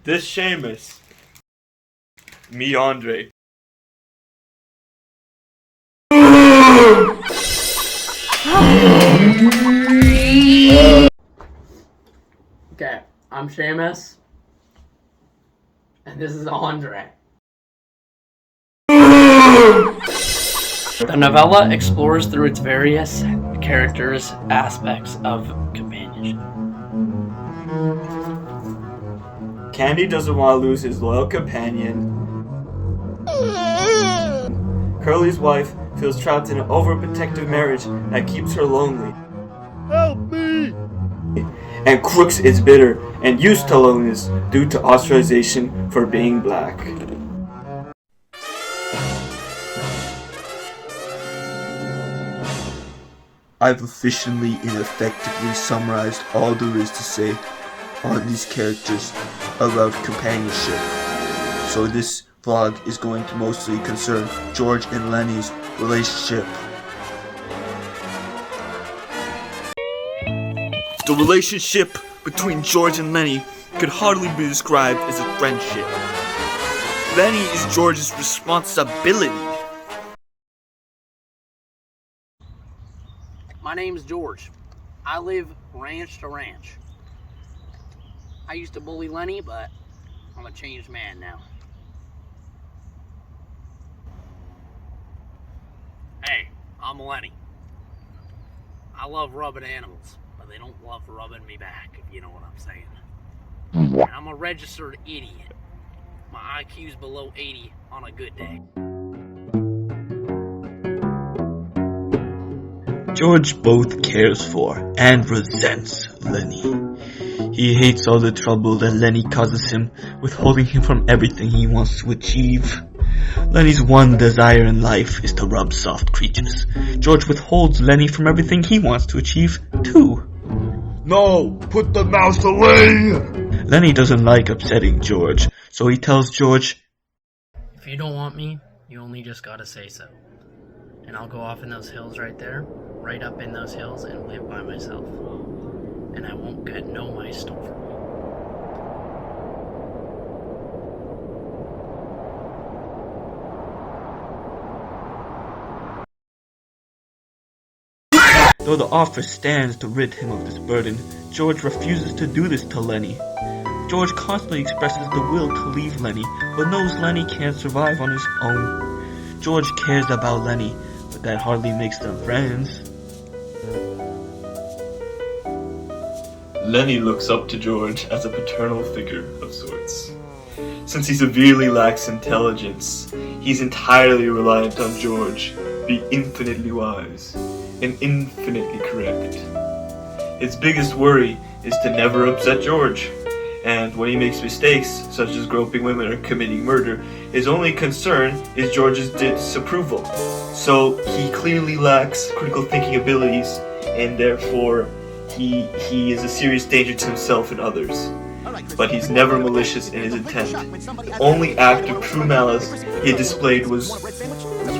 This Seamus. Me, Andre. Okay, I'm Seamus. And this is Andre. The novella explores through its various characters aspects of companionship. Candy doesn't want to lose his loyal companion. Curly's wife feels trapped in an overprotective marriage that keeps her lonely. Help me! And Crooks is bitter and used to loneliness due to ostracization for being black. I've efficiently and effectively summarized all there is to say on these characters about companionship. So this vlog is going to mostly concern George and Lenny's relationship. The relationship between George and Lenny could hardly be described as a friendship. Lenny is George's responsibility. My name's George. I live ranch to ranch. I used to bully Lenny, but I'm a changed man now. Hey, I'm Lenny. I love rubbing animals, but they don't love rubbing me back, if you know what I'm saying. I'm a registered idiot. My IQ's below 80 on a good day. George both cares for and resents Lenny. He hates all the trouble that Lenny causes him, withholding him from everything he wants to achieve. Lenny's one desire in life is to rub soft creatures. George withholds Lenny from everything he wants to achieve, too. No! Put the mouse away! Lenny doesn't like upsetting George, so he tells George, If you don't want me, you only just gotta say so. And I'll go off in those hills right there, right up in those hills, and live by myself. And I won't get no mice stole from me. Though the offer stands to rid him of this burden, George refuses to do this to Lenny. George constantly expresses the will to leave Lenny, but knows Lenny can't survive on his own. George cares about Lenny, but that hardly makes them friends. Lenny looks up to George as a paternal figure of sorts. Since he severely lacks intelligence, he's entirely reliant on George to be infinitely wise and infinitely correct. His biggest worry is to never upset George, and when he makes mistakes, such as groping women or committing murder, his only concern is George's disapproval. So he clearly lacks critical thinking abilities, and therefore he is a serious danger to himself and others. But he's never malicious in his intent. The only act of true malice he displayed was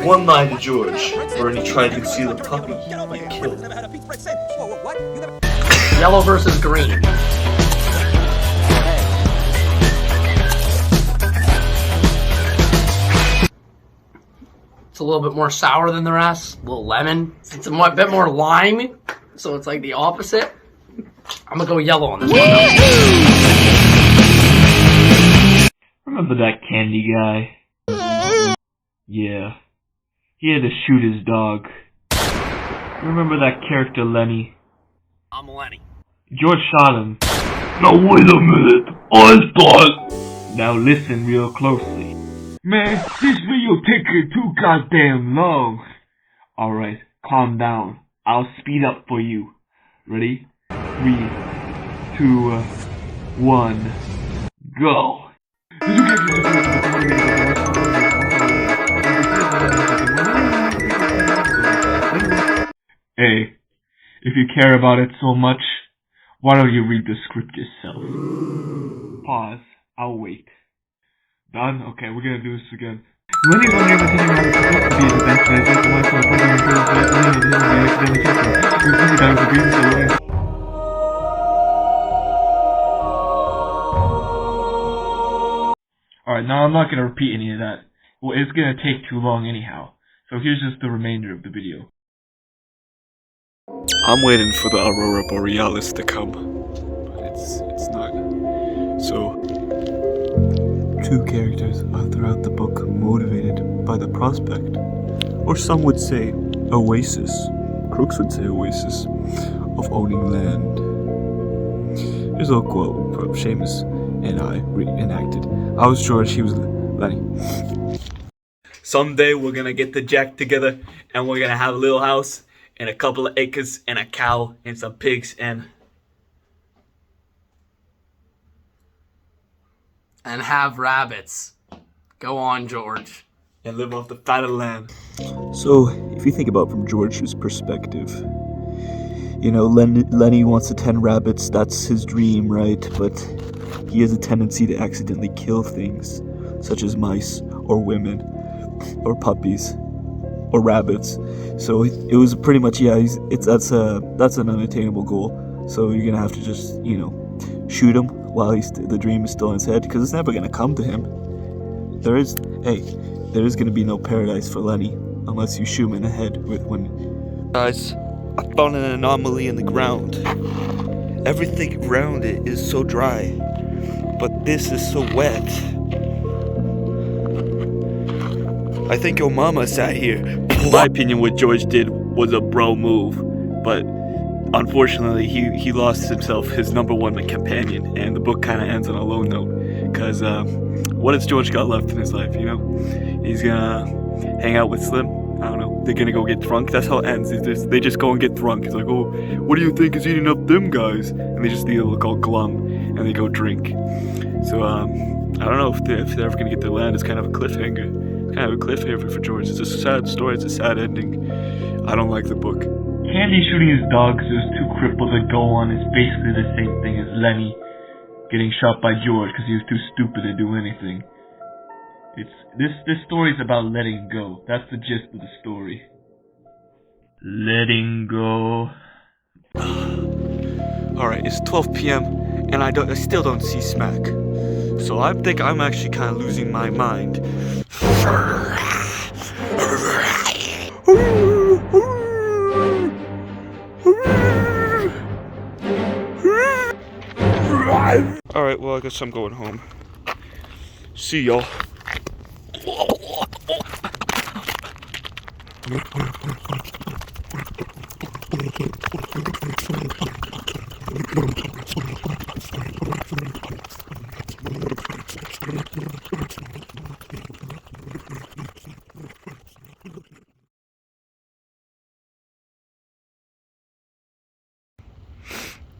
one line to George, wherein he tried to conceal a puppy he killed. Yellow versus green. It's a little bit more sour than the rest. A little lemon. It's a bit more lime, so it's like the opposite. I'm gonna go yellow on this one. Remember that candy guy? Yeah. He had to shoot his dog. Remember that character Lenny? I'm Lenny. George shot him. Now wait a minute, I thought... Now listen real closely. Man, this video taking too goddamn long. Alright, calm down. I'll speed up for you. Ready? 3, 2, 1, go! Hey, if you care about it so much, why don't you read the script yourself? Pause. I'll wait. Done? Okay, we're gonna do this again. Lenny's unable to figure out what supposed to be the best way to watch the program improves that Lenny is accidentally taken. We've busy down with the reasons that Lenny Alright, now I'm not gonna repeat any of that. Well, it's gonna take too long anyhow. So here's just the remainder of the video. I'm waiting for the Aurora Borealis to come, but it's not. So, two characters are throughout the book motivated by the prospect, or some would say oasis, crooks would say oasis, of owning land. Here's a quote from Seamus and I reenacted. I was George, he was Lenny. Someday we're gonna get the Jack together and we're gonna have a little house and a couple of acres and a cow and some pigs and have rabbits. Go on, George. live off the fat of the land. So, if you think about it from George's perspective, you know, Lenny wants to tend rabbits, that's his dream, right? But he has a tendency to accidentally kill things, such as mice, or women, or puppies, or rabbits. So it was pretty much, that's an unattainable goal. So you're gonna have to just, shoot him while the dream is still in his head, because it's never gonna come to him. There is gonna be no paradise for Lenny unless you shoot him in the head with one. Guys, I found an anomaly in the ground. Everything around it is so dry, but this is so wet. I think your mama sat here. In my opinion, what George did was a bro move, but unfortunately, he lost himself his number one companion, and the book kind of ends on a low note. Because what has George got left in his life? He's gonna hang out with Slim. I don't know. They're gonna go get drunk. That's how it ends. They just go and get drunk. He's like, oh, what do you think is eating up them guys? And they just look all glum, and they go drink. So I don't know if they're ever gonna get their land. It's kind of a cliffhanger. It's kind of a cliffhanger for George. It's a sad story. It's a sad ending. I don't like the book. Candy shooting his dog so his two cripples that go on is basically the same thing as Lenny getting shot by George because he was too stupid to do anything. This story is about letting go. That's the gist of the story. Letting go. Alright, it's 12 p.m. and I still don't see Smack. So I think I'm actually kind of losing my mind. Alright, well, I guess I'm going home. See y'all.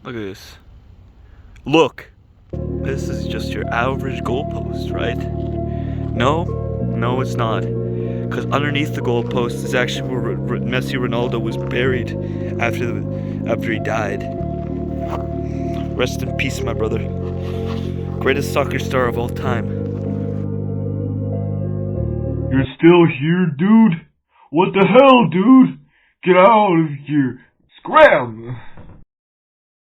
Look at this. Look! This is just your average goalpost, right? No, it's not. Because underneath the goalpost is actually where Messi Ronaldo was buried after he died. Rest in peace, my brother. Greatest soccer star of all time. You're still here, dude? What the hell, dude? Get out of here. Scram!